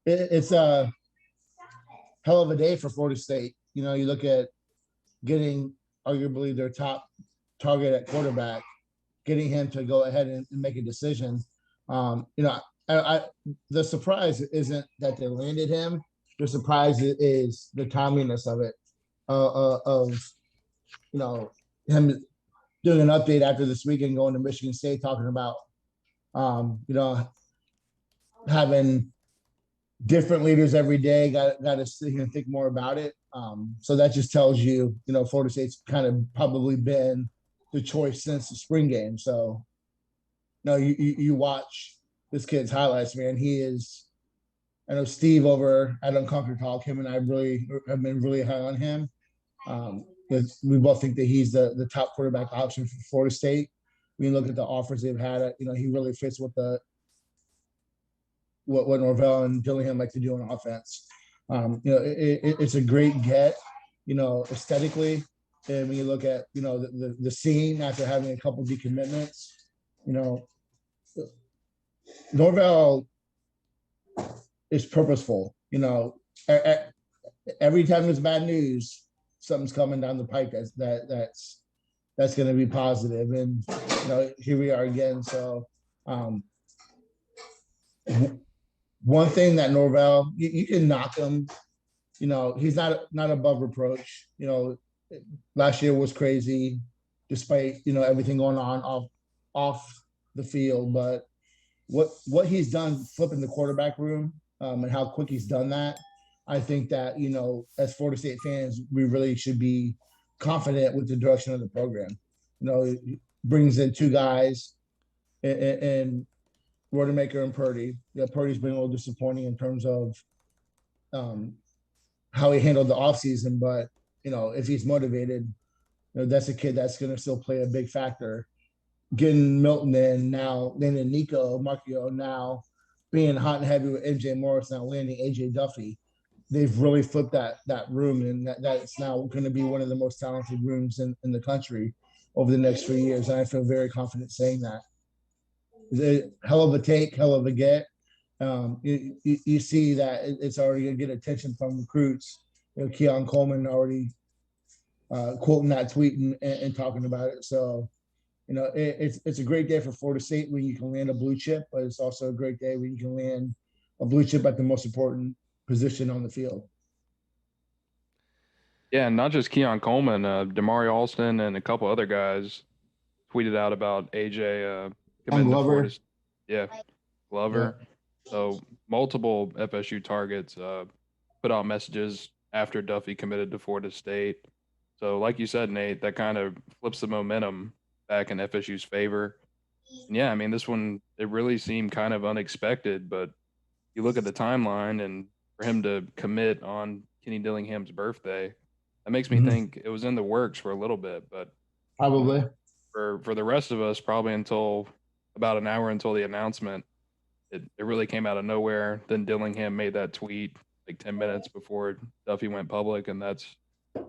it's a hell of a day for Florida State. You look at getting arguably their top target at quarterback, getting him to go ahead and make a decision. The surprise isn't that they landed him. The surprise is the timeliness of it, of him doing an update after this weekend, going to Michigan State, talking about having different leaders every day. Got to sit here and think more about it. So that just tells you, Florida State's kind of probably been the choice since the spring game. So, no, you watch this kid's highlights, man. He is. I know Steve over at Unconquered Talk, him and I really have been really high on him. We both think that he's the top quarterback option for Florida State. When you look at the offers they've had, he really fits with what Norvell and Dillingham like to do on offense. It's a great get, aesthetically. And when you look at, the scene after having a couple decommitments, Norvell is purposeful. Every time there's bad news, something's coming down the pike that's going to be positive. And, here we are again. So, one thing that Norvell, you can knock him, he's not above reproach. Last year was crazy despite, everything going on off the field. But what he's done flipping the quarterback room and how quick he's done that, I think that, as Florida State fans, we really should be confident with the direction of the program. He brings in two guys and Rodemaker and Purdy. Purdy's been a little disappointing in terms of how he handled the offseason, but if he's motivated, that's a kid that's going to still play a big factor. Getting Milton in now, landing Nico Marchio now, being hot and heavy with MJ Morris, now landing AJ Duffy. They've really flipped that room, and that's now going to be one of the most talented rooms in the country over the next 3 years. And I feel very confident saying that. Hell of a take, hell of a get. You see that it's already going to get attention from recruits. Keon Coleman already quoting that tweet and talking about it. So, it's a great day for Florida State when you can land a blue chip, but it's also a great day when you can land a blue chip at the most important position on the field. Yeah, and not just Keon Coleman, Damari Alston and a couple other guys tweeted out about AJ committing to Florida. Yeah, Glover. Yeah. So multiple FSU targets put out messages after Duffy committed to Florida State. So like you said, Nate, that kind of flips the momentum back in FSU's favor. And yeah, I mean, this one, it really seemed kind of unexpected, but you look at the timeline and for him to commit on Kenny Dillingham's birthday, that makes me think it was in the works for a little bit, but probably for the rest of us, probably until about an hour until the announcement, it really came out of nowhere. Then Dillingham made that tweet like 10 minutes before Duffy went public, and that's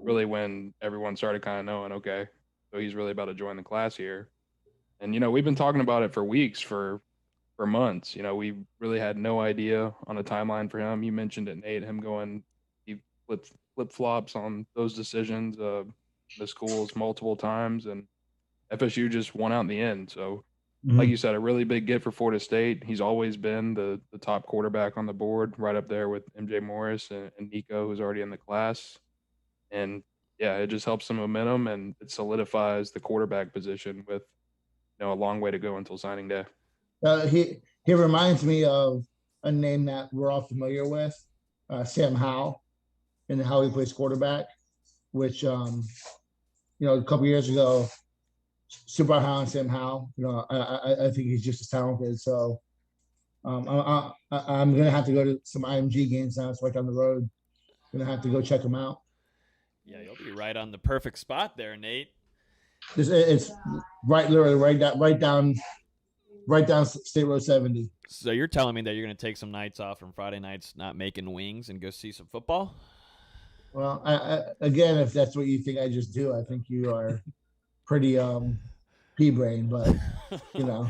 really when everyone started kind of knowing, okay, so he's really about to join the class here. And, we've been talking about it for weeks, for months. We really had no idea on a timeline for him. You mentioned it, Nate, him going, he flip-flops on those decisions, the schools multiple times, and FSU just won out in the end. So, like you said, a really big get for Florida State. He's always been the top quarterback on the board, right up there with MJ Morris and Nico, who's already in the class. And, yeah, it just helps the momentum, and it solidifies the quarterback position with, a long way to go until signing day. He reminds me of a name that we're all familiar with, Sam Howell, and how he plays quarterback, which, a couple years ago, super high on Sam Howell. I think he's just as talented. So I'm going to have to go to some IMG games now. It's right down the road. Going to have to go check him out. Yeah, you'll be right on the perfect spot there, Nate. It's literally right down State Road 70. So you're telling me that you're going to take some nights off from Friday nights, not making wings, and go see some football? Well, again, if that's what you think I just do, I think you are pretty pea-brain, but,